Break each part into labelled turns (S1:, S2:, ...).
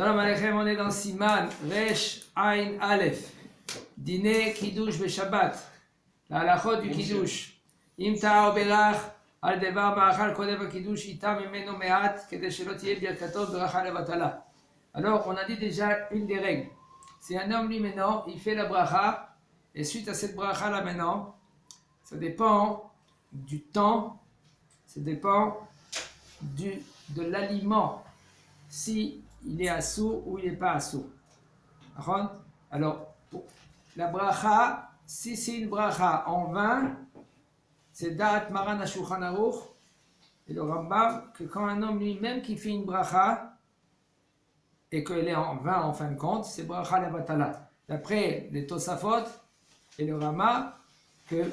S1: Shalom Aleichem, on est dans Siman, Resh, Ain, Aleph. Dîner, Kiddush, Beshabbat. La halachot du Kiddush. Im ta'ar berach, al devar ma'achal kodev Kiddush, itam imeno me'at, kede shelo tiye birkato beracha levatala. Alors, on a dit déjà une des règles. Si un homme, lui, maintenant, il fait la bracha, et suite à cette bracha-là, maintenant, ça dépend du temps, ça dépend de l'aliment, si il est assourd ou il n'est pas assourd. Alors, la bracha, si c'est une bracha en vin, c'est Da'at Maran HaShulchan Aruch et le Rambam, que quand un homme lui-même qui fait une bracha, et qu'elle est en vin en fin de compte, c'est bracha levatala. D'après les Tosafot et le Rama, que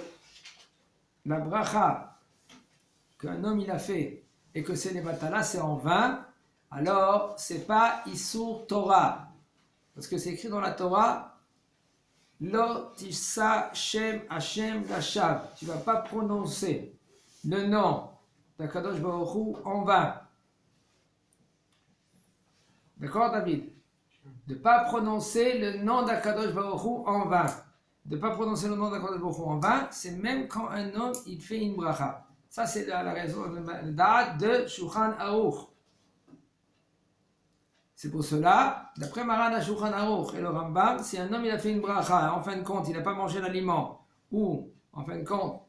S1: la bracha qu'un homme il a fait et que c'est levatala, c'est en vin, alors c'est pas Isur Torah. Parce que c'est écrit dans la Torah, Lo tisa Shem Hashem Lashav. Tu ne vas pas prononcer le nom d'Akadosh Baruch Hu en vain. D'accord, David? De ne pas prononcer le nom d'Akadosh Baruch Hu en vain. De ne pas prononcer le nom d'Akadosh Baruch Hu en vain, c'est même quand un homme il fait une bracha. Ça, c'est la raison de Shulchan Aruch. C'est pour cela, d'après Maran HaShulchan Aruch et le Rambam, si un homme il a fait une bracha, en fin de compte, il n'a pas mangé l'aliment, ou en fin de compte,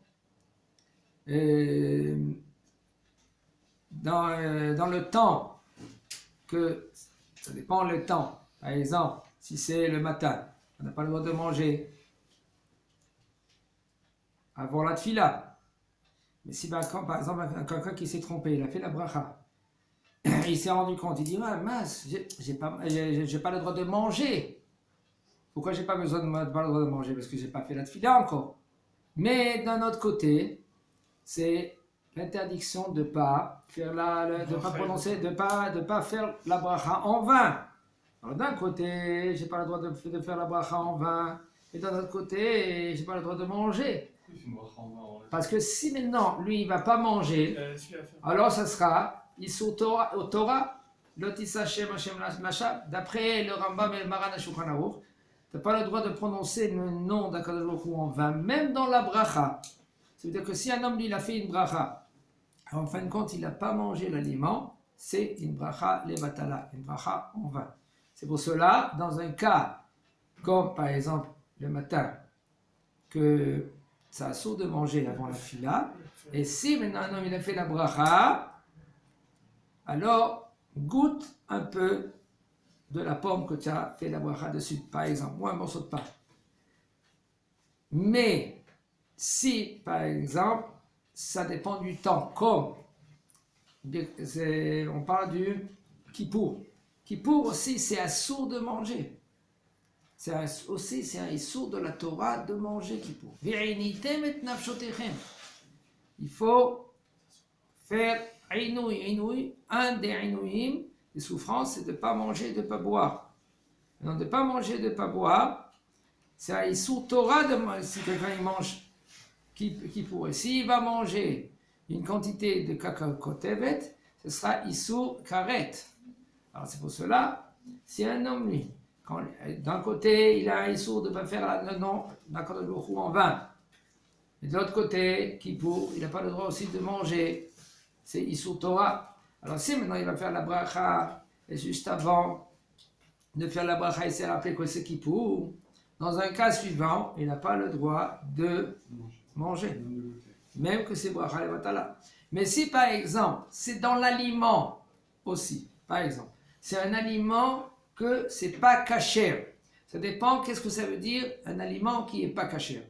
S1: dans le temps, que ça dépend le temps. Par exemple, si c'est le matin, on n'a pas le droit de manger avant la tfila. Mais si par exemple quelqu'un qui s'est trompé, il a fait la bracha, il s'est rendu compte, il dit ah, mince, j'ai pas le droit de manger. Pourquoi j'ai pas pas le droit de manger? Parce que j'ai pas fait la tfila encore. Mais d'un autre côté, c'est l'interdiction de pas faire de pas faire la bracha en vain. Alors d'un côté, j'ai pas le droit de faire la bracha en vain, et d'un autre côté, j'ai pas le droit de manger. Parce que si maintenant lui il va pas manger, alors ça sera Isur Torah, Lotisa Shem Hashem Lashav. D'après le Rambam et le Maran HaShulchan Aruch, tu n'as pas le droit de prononcer le nom d'Akadosh Baruch Hu en vain, même dans la bracha. C'est-à-dire que si un homme lui il a fait une bracha, en fin de compte il n'a pas mangé l'aliment, c'est une bracha levatala, une bracha en vain. C'est pour cela, dans un cas comme par exemple le matin, que ça a sourd de manger avant la fila, et si maintenant un homme il a fait la bracha, alors goûte un peu de la pomme que tu as fait la bracha dessus, par exemple, ou un morceau de pain. Mais si, par exemple, ça dépend du temps, comme on parle du Kippour. Kippour aussi, c'est un sourd de manger. C'est un sourd de la Torah de manger Kippour. Il faut faire Inouï. Un des Inouïm, des souffrances, c'est de ne pas manger, de ne pas boire. Donc, de ne pas manger, de ne pas boire, c'est un Issour Torah si quelqu'un il mange Kippour. Et s'il va manger une quantité de cacao tevet, ce sera Issour Karet. Alors c'est pour cela, si un homme, lui, d'un côté, il a un Issour de ne pas faire le nom d'Akadosh Baruch Hu en vain, et de l'autre côté, Kippour, il n'a pas le droit aussi de manger, c'est Issour Torah. Alors si maintenant il va faire la bracha, et juste avant de faire la bracha, il s'est rappelé que c'est Kippour, dans un cas suivant, il n'a pas le droit de manger, même que c'est bracha levatala. Mais si par exemple, c'est dans l'aliment aussi, par exemple, c'est un aliment que c'est pas kasher. Ça dépend, qu'est-ce que ça veut dire, un aliment qui n'est pas kasher.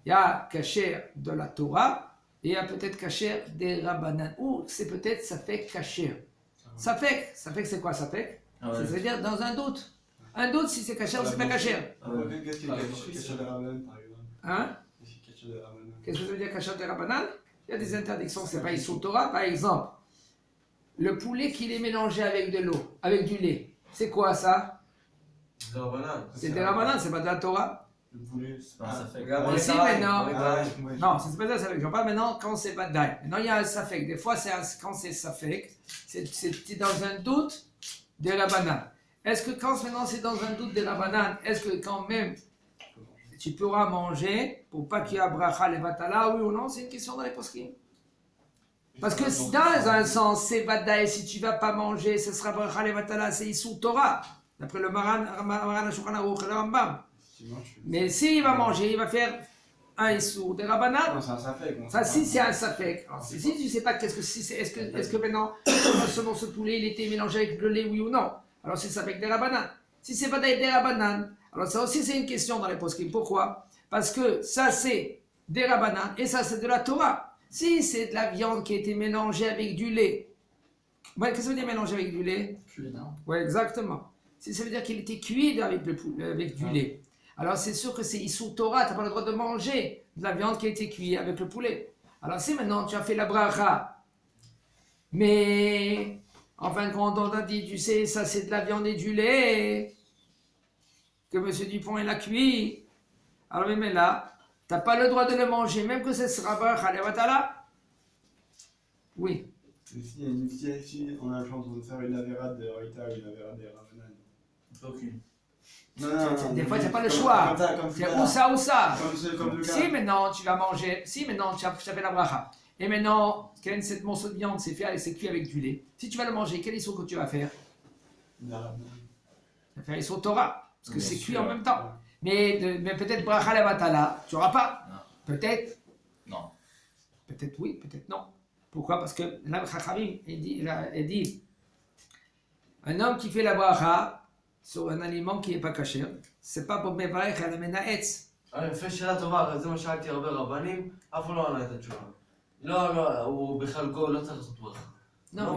S1: Il y a kasher de la Torah, et il y a peut-être kasher des Rabbanan, ou c'est peut-être safek kasher. Safek c'est quoi safek? C'est-à-dire dans un doute. Un doute si c'est kasher ou c'est pas kasher. Hein? Qu'est-ce que ça veut dire kasher des Rabbanan? Il y a des interdictions, c'est pas Issour Torah. Par exemple, le poulet qui est mélangé avec de l'eau, avec du lait, c'est quoi ça? C'est des Rabbanan, c'est pas de la Torah.
S2: Le poulet, c'est pas ça fait.
S1: Ici maintenant, non, c'est pas ça safek. Je parle maintenant quand c'est pas d'ail. Maintenant il y a un safek. Des fois quand c'est safek, c'est dans un doute des Rabbanan. est-ce que quand maintenant c'est dans un doute de la banane, est-ce que quand même tu pourras manger pour pas qu'il y ait bracha levatala, oui ou non? C'est une question dans les poskim. Parce que dans un sens, c'est vadaï, si tu vas pas manger, ce sera bracha levatala, c'est Issur Torah, d'après le Maran Shulchan Aruch et le Rambam. Mais s'il va manger, il va faire un Issur de Rabbanan.
S2: Non, c'est un safek.
S1: Ça, si c'est un safek. Si tu sais pas qu'est-ce que si c'est, est-ce que maintenant, selon ce poulet, il était mélangé avec le lait, oui ou non? Alors c'est safek des Rabbanan. Si c'est pas des Rabbanan, alors ça aussi c'est une question dans les poskim. Pourquoi? Parce que ça c'est des Rabbanan et ça c'est de la Torah. Si c'est de la viande qui a été mélangée avec du lait, ouais, qu'est-ce que ça veut dire mélangé avec du lait?
S3: Cuit, non?
S1: Oui, exactement. Si ça veut dire qu'il était cuit avec du lait. Alors c'est sûr que c'est Issur Torah, tu n'as pas le droit de manger de la viande qui a été cuite avec le poulet. Alors si maintenant tu as fait la bracha, mais en fin de compte on t'a dit, tu sais, ça c'est de la viande et du lait, que M. Dupont il a cuit, alors mais là, tu n'as pas le droit de le manger, même que ce sera bracha levatala. Oui.
S2: Si on a la chance de faire une avéra de Rita ou une avéra de Ravanan.
S3: Aucune.
S2: Non,
S1: Des fois, tu n'as pas le choix. C'est ou ça ou ça.
S2: Comme le cas.
S1: Si maintenant tu vas manger, si maintenant tu as fait la bracha, et maintenant, cette morceau de viande c'est cuit avec du lait, si tu vas le manger, quel issur que tu vas faire? Tu vas faire issur Torah, parce que c'est cuit en même temps. Mais peut-être bracha levatala, tu n'auras pas. Peut-être.
S3: Non.
S1: Peut-être oui, peut-être non. Pourquoi? Parce que là, le Chachamim, il dit un homme qui fait la bracha sur un aliment qui n'est pas caché, c'est pas pour mevarech à la menaetz.
S4: לפני שאלה טובה, זה מה שאלתי הרבה רבנים, אף אחד לא ענה את התשובה. לא, הוא בחלקו לא צריך לעשות ברכה.
S1: Non,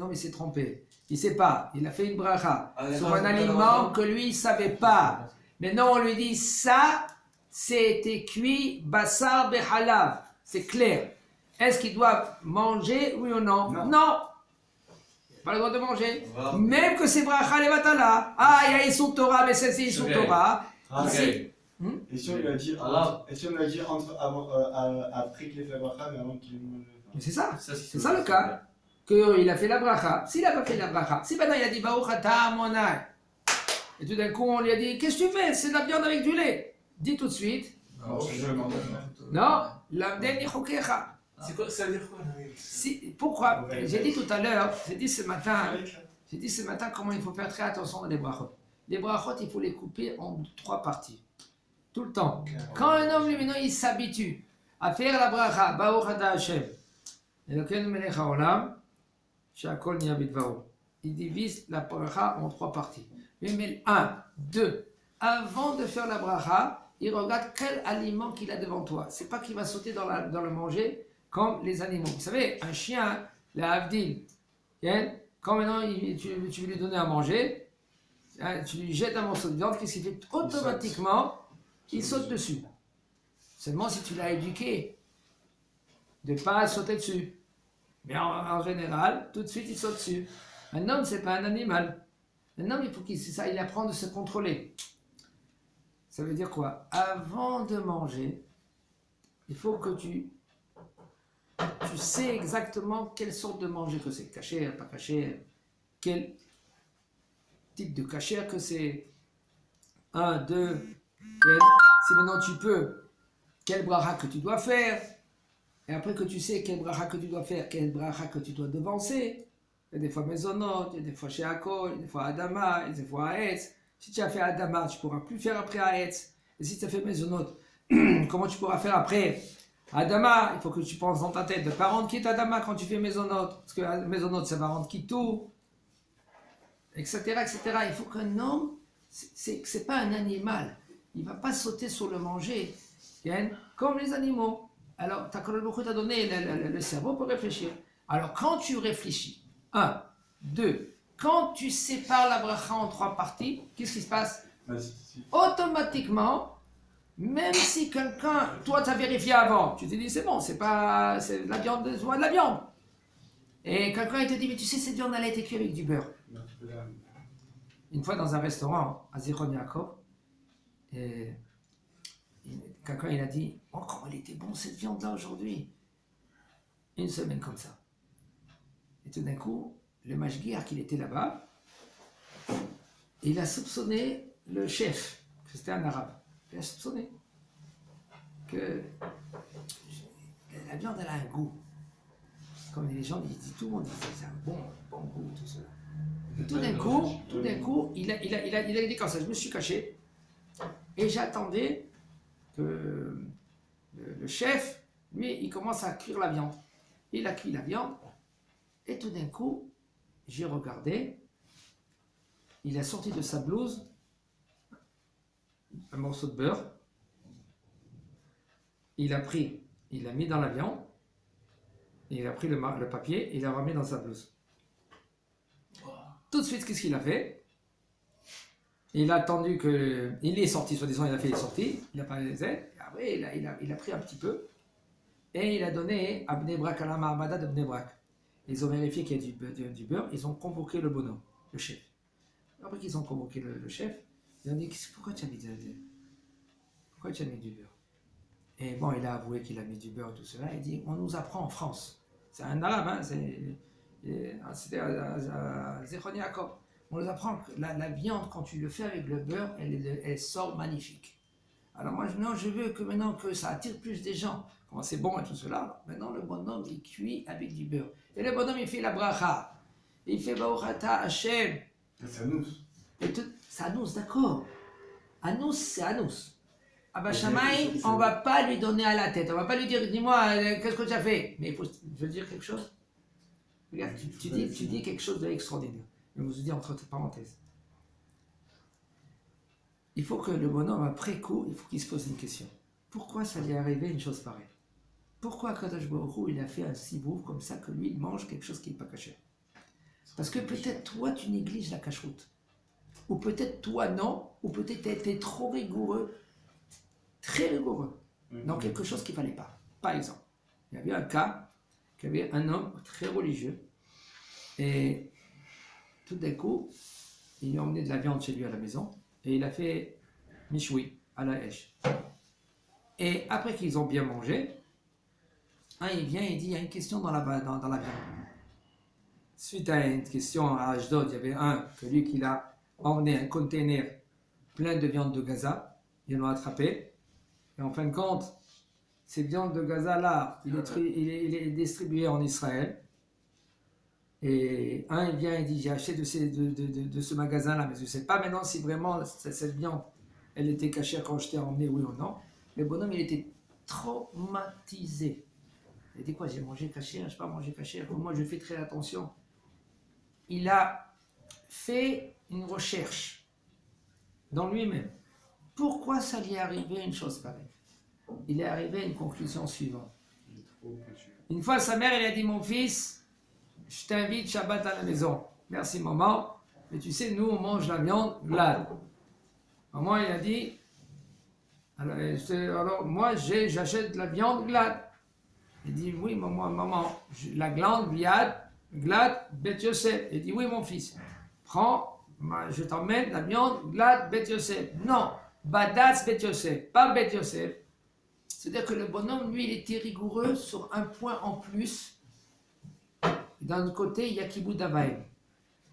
S1: mais il s'est trompé. Il ne sait pas. Il a fait une bracha sur un
S4: non,
S1: aliment
S4: non.
S1: que lui, il ne savait pas. Maintenant, on lui dit, ça, c'était cuit basar behalav. C'est clair. Est-ce qu'il doit manger, oui ou non? Non. Pas le droit de manger.
S4: Voilà.
S1: Même que c'est bracha levatala. Ah, il y a Issur Torah, mais c'est Issur Torah. Ici.
S2: Et si on lui a dit, après qu'il ait fait la bracha, mais avant qu'il ait mangé.
S1: Mais c'est ça. C'est ça le cas. Qu'il a fait la bracha. S'il n'a pas fait la bracha, si maintenant il a dit Baruch atah Amonai, et tout d'un coup on lui a dit qu'est-ce que tu fais? C'est de la viande avec du lait. Dis tout de suite. Non, l'abdel nichokecha.
S4: C'est quoi, ça veut dire quoi?
S1: Pourquoi? J'ai dit tout à l'heure, j'ai dit ce matin comment il faut faire très attention dans les brachot. Les brachot, il faut les couper en 3 parties. Tout le temps. Quand un homme, lui, maintenant, il s'habitue à faire la bracha, Baruch atah Hashem, Elokeinu melech haolam, she'akol niya bidvaro. Il divise la bracha en 3 parties. Il met 1, 2. Avant de faire la bracha, il regarde quel aliment qu'il a devant toi. C'est pas qu'il va sauter dans le manger comme les animaux. Vous savez, un chien, la Havdil, quand maintenant tu veux lui donner à manger, tu lui jettes un morceau de viande, qu'est-ce qu'il fait? Automatiquement, il saute dessus. Seulement si tu l'as éduqué de ne pas sauter dessus. Mais en général, tout de suite, il saute dessus. Un homme, ce n'est pas un animal. Un homme, il faut qu'il apprend de se contrôler. Ça veut dire quoi? Avant de manger, il faut que tu sais exactement quelle sorte de manger que c'est. Cachère, pas cachère. Quel type de cachère que c'est. 1, 2, si maintenant tu peux, quel bracha que tu dois faire. Et après que tu sais quel bracha que tu dois faire, quel bracha que tu dois devancer. Il y a des fois Mezonot, il y a des fois chez Akol, il y a des fois Adama, il y a des fois Aetz. Si tu as fait Adama, tu ne pourras plus faire après Aetz. Et si tu as fait Mezonot, comment tu pourras faire après Adama? Il faut que tu penses dans ta tête de ne pas rendre quitte Adama quand tu fais Mezonot. Parce que Mezonot, ça va rendre quitte tout. Etc., etc. Il faut qu'un homme, c'est pas un animal. Il ne va pas sauter sur le manger. Comme les animaux. Alors, tu as donné le cerveau pour réfléchir. Alors, quand tu réfléchis, 1, 2, quand tu sépares la bracha en 3 parties, qu'est-ce qui se passe? Automatiquement, même si quelqu'un, toi, tu as vérifié avant, tu t'es dit, c'est bon, c'est de la viande, c'est de la viande. Et quelqu'un, il te dit, mais tu sais, cette viande, elle a été cuite avec du beurre. Une fois, dans un restaurant, à Zichron Yaakov, quelqu'un, il a dit, oh, comment elle était bon cette viande-là aujourd'hui. Une semaine comme ça. Et tout d'un coup, le mashgiach, qu'il était là-bas, Et il a soupçonné le chef, que c'était un arabe. Il a soupçonné que la viande, elle a un goût. Comme les gens disent, tout le monde dit, c'est un bon goût, tout cela. Et tout d'un coup, il a dit comme ça, je me suis caché et j'attendais que le chef, lui, il commence à cuire la viande. Il a cuit la viande et tout d'un coup, j'ai regardé, il a sorti de sa blouse un morceau de beurre, il l'a mis dans la viande, et il a pris le papier et il l'a remis dans sa blouse. Tout de suite, qu'est-ce qu'il a fait? Il a attendu que... Il est sorti, soi-disant, il a fait les sorties, il n'a pas les ailes, après il a pris un petit peu, et il a donné à Bnei Brak, à la Ma'amada de Bnei Brak. Ils ont vérifié qu'il y a du beurre, ils ont convoqué le bonhomme, le chef. Après qu'ils ont convoqué le chef, ils ont dit, pourquoi tu as mis du beurre? Et bon, il a avoué qu'il a mis du beurre et tout cela, il dit, on nous apprend en France. C'est un arabe, hein, c'était à Zechron Yaakov. On nous apprend que la viande, quand tu le fais avec le beurre, elle sort magnifique. Alors moi, je veux que maintenant que ça attire plus des gens, comment c'est bon et tout cela, maintenant le bonhomme, il cuit avec du beurre. Et le bonhomme, il fait la bracha. Il fait Baruch Ata Hashem.
S2: C'est nous.
S1: C'est Anous, d'accord. Anous, c'est Anous. Abba Shammai, on ne va pas lui donner à la tête. On ne va pas lui dire, dis-moi, qu'est-ce que tu as fait? Mais je veux dire quelque chose. Regarde, tu dis quelque chose d'extraordinaire. Je vous dis entre parenthèses. Il faut que le bonhomme, après coup, il faut qu'il se pose une question. Pourquoi ça lui est arrivé une chose pareille? Pourquoi Kadosh Baruch Hu, il a fait un sibour comme ça que lui, il mange quelque chose qui n'est pas caché? Parce que peut-être toi, tu négliges la cacheroute. Ou peut-être toi, non. Ou peut-être tu as été trop rigoureux, très rigoureux, dans quelque chose qu'il ne fallait pas. Par exemple, il y avait un cas qu'il y avait un homme très religieux et tout d'un coup, il lui a emmené de la viande chez lui à la maison et il a fait michoui à la hache. Et après qu'ils ont bien mangé, il vient et dit, il y a une question dans la viande. Suite à une question à Ashdod, il y avait celui qui a emmené un container plein de viande de Gaza, ils l'ont attrapé. Et en fin de compte, ces viandes de Gaza-là, il est distribué en Israël. Et il vient et dit, j'ai acheté de ce magasin-là, mais je ne sais pas maintenant si vraiment cette viande, elle était cachée quand je t'ai emmené, oui ou non. Le bonhomme, il était traumatisé. Il dit quoi, j'ai mangé caché, je n'ai pas mangé caché, moi je fais très attention. Il a fait une recherche dans lui-même. Pourquoi ça lui est arrivé une chose pareille? Il est arrivé à une conclusion suivante. Une fois, sa mère, elle a dit, mon fils, je t'invite Shabbat à la maison. Merci maman, mais tu sais, nous, on mange la viande glade. Maman, il a dit, alors moi, j'achète de la viande glade. Il dit, oui, maman, la glande glade, Bet Yosef. Il dit, oui, mon fils, prends, je t'emmène la viande glade, Bet Yosef. Non, Badatz Bet Yosef, pas Bet Yosef. C'est-à-dire que le bonhomme, lui, il était rigoureux sur un point en plus. D'un autre côté, il y a Kibbout Avaim.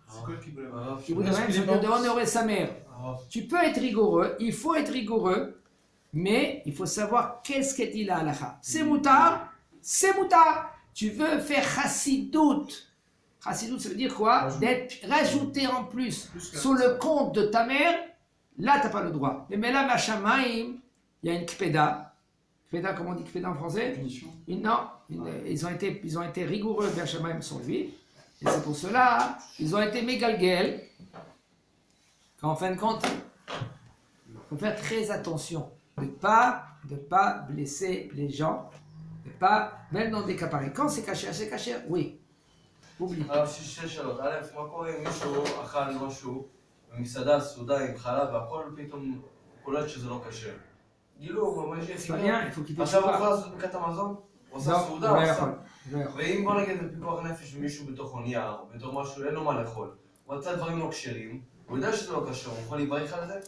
S2: C'est quoi le Kibbout Avaim?
S1: Kibbout Avaim, c'est de honorer sa mère. Tu peux être rigoureux, il faut être rigoureux, mais il faut savoir qu'est-ce qu'est dit la halakha. C'est moutard, c'est moutard. Tu veux faire chassidout. Chassidout, ça veut dire quoi? D'être rajouté en plus sur le compte de ta mère, là, tu n'as pas le droit. Mais là, Machamaim, il y a une kpeda. Kpeda, comment on dit kpeda en français?
S2: Punition.
S1: Non, ils ont été rigoureux, Bachamaim, sur lui. Et c'est pour cela, ils ont été mégalguel. En fin de compte, il faut faire très attention de ne pas blesser les gens, de pas, même dans des cas pareils. Quand c'est caché, oui. oublie.
S4: הרב, שתי שאלות. א', מה קורה אם מישהו אכל משהו במסעדה סעודה עם חלב והכל פתאום קולט שזה לא כשר? גילו, ממש
S1: C'est pas bien, il faut qu'il
S4: עכשיו הוא
S1: déchire
S4: יכול
S1: pas.
S4: לעשות ברכת המזון? הוא עושה
S1: Non,
S4: סעודה,
S1: הוא
S4: הוא
S1: לא
S4: עושה...
S1: יכול, הוא לא יכול.
S4: ואם בוא נגיד זה פיקוח נפש ומישהו בתוך אונייה, או בתור משהו, אין לו מה לאכול, הוא מצא דברים לא כשרים, הוא יודע שזה לא כשר, הוא יכול להיברך על זה?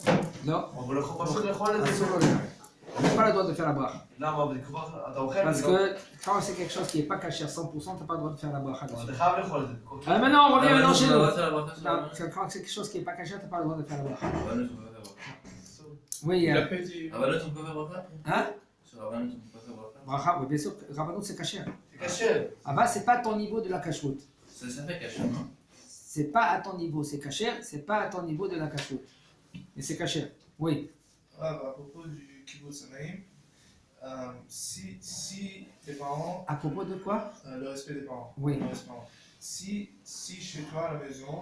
S1: לא.
S4: אבל הוא יכול פשוט לאכול את זה.
S1: אסור לו לדעת. On n'a pas le droit de faire la bracha.
S4: למה? בתקופה, אתה אוכל?
S1: Parce que quand c'est quelque chose qui n'est pas caché à 100%, tu n'as pas le droit de faire la bracha dessus.
S4: אתה חייב לאכול את זה.
S1: Alors maintenant, on revient maintenant chez nous.
S3: לא,
S1: Quand c'est quelque chose qui n'est pas caché, tu n'as pas le droit de faire la bracha.
S3: הרבנות הוא peut pas faire ברכה.
S1: Oui,
S2: Il a pas été.
S3: הרבנות הוא peut pas faire ברכה?
S1: hein?
S3: Sur הרבנות הוא peut pas faire ברכה?
S1: Bracha, oui, bien sûr, Rabbanou c'est caché.
S4: זה קשה.
S1: Ah bah, c'est pas ton niveau de la cacheroute.
S3: Ça fait caché, non?
S1: C'est pas à ton niveau, c'est caché, c'est pas à ton niveau de la cacheroute. Mais c'est caché. Oui.
S5: À propos du kibbutz Anaïm, si tes parents,
S1: À propos de quoi?
S5: le respect des parents,
S1: Oui.
S5: le respect des parents. Si chez toi à la maison,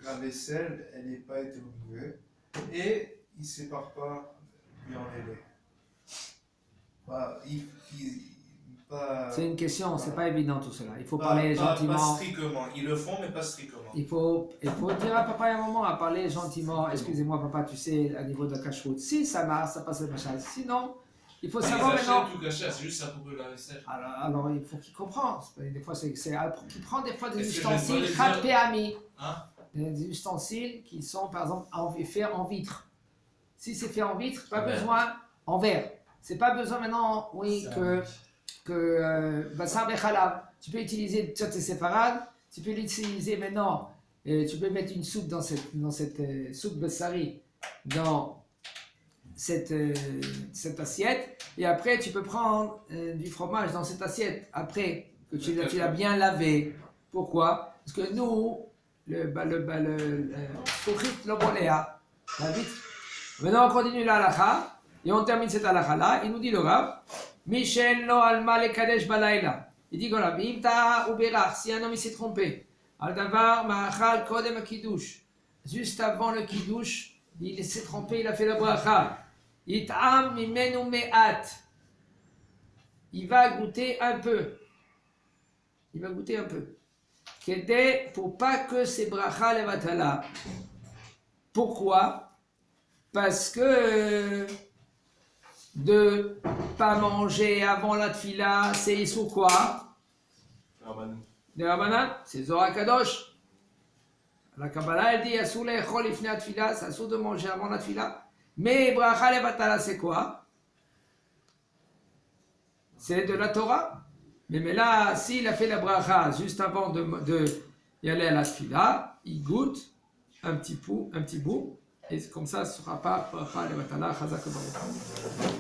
S5: la vaisselle, elle n'est pas été retrouvée, et il ne sépare pas lui en aîné. Pas,
S1: C'est une question, c'est pas évident tout cela. Il faut
S5: pas-
S1: parler
S5: pas
S1: gentiment.
S5: strictement. Ils le font, mais pas strictement.
S1: Il faut dire à papa et à maman, à parler gentiment. Excusez-moi, papa, tu sais, à niveau de la cacheroute. Si ça marche, ça passe le machin. Sinon, il faut savoir maintenant.
S6: tout caché, c'est juste à propos de la vaisselle.
S1: Alors, il faut qu'il comprenne. Des fois, il prend des fois des
S6: Est-ce que je vais
S1: ustensiles
S6: pas
S1: chat
S6: les
S1: péami.
S6: Hein?
S1: Des ustensiles qui sont, par exemple, faits en vitre. Si c'est fait en vitre, pas
S3: En verre.
S1: besoin en verre. C'est pas besoin maintenant, oui, que Bassar Bechalav, tu peux utiliser toutes ces séparades, tu peux l'utiliser maintenant, tu peux mettre une soupe dans cette soupe Bassari, dans cette assiette, et après tu peux prendre du fromage dans cette assiette, après que tu l'as bien lavé. Pourquoi? Parce que nous, le la vitre. Maintenant on continue la halakha, et on termine cette halakha là, il nous dit le Rav, Michel no alma le kadesh balayla. Il dit comme la Bimta ou Berach, si un homme il s'est trompé, al davar ma'achal kodem kiddush, juste avant le kiddush, il s'est trompé, il a fait la bracha. It'am mimenu me'at. Il va goûter un peu. Il va goûter un peu. Kedé, pour pas que c'est bracha levatala. Pourquoi? Parce que de pas manger avant la tfila, c'est sous quoi? De Rabbanan, c'est Zohar Kadosh. La Kabbalah, elle dit Assour le'echol ifnei atfila, c'est assour de manger avant la tfila. Mais bracha levatala, c'est quoi? C'est de la Torah. Mais là, s'il a fait la bracha juste avant de y aller à la tfila, il goûte un petit bout, et comme ça, ce ne sera pas bracha levatala, chazak baruch.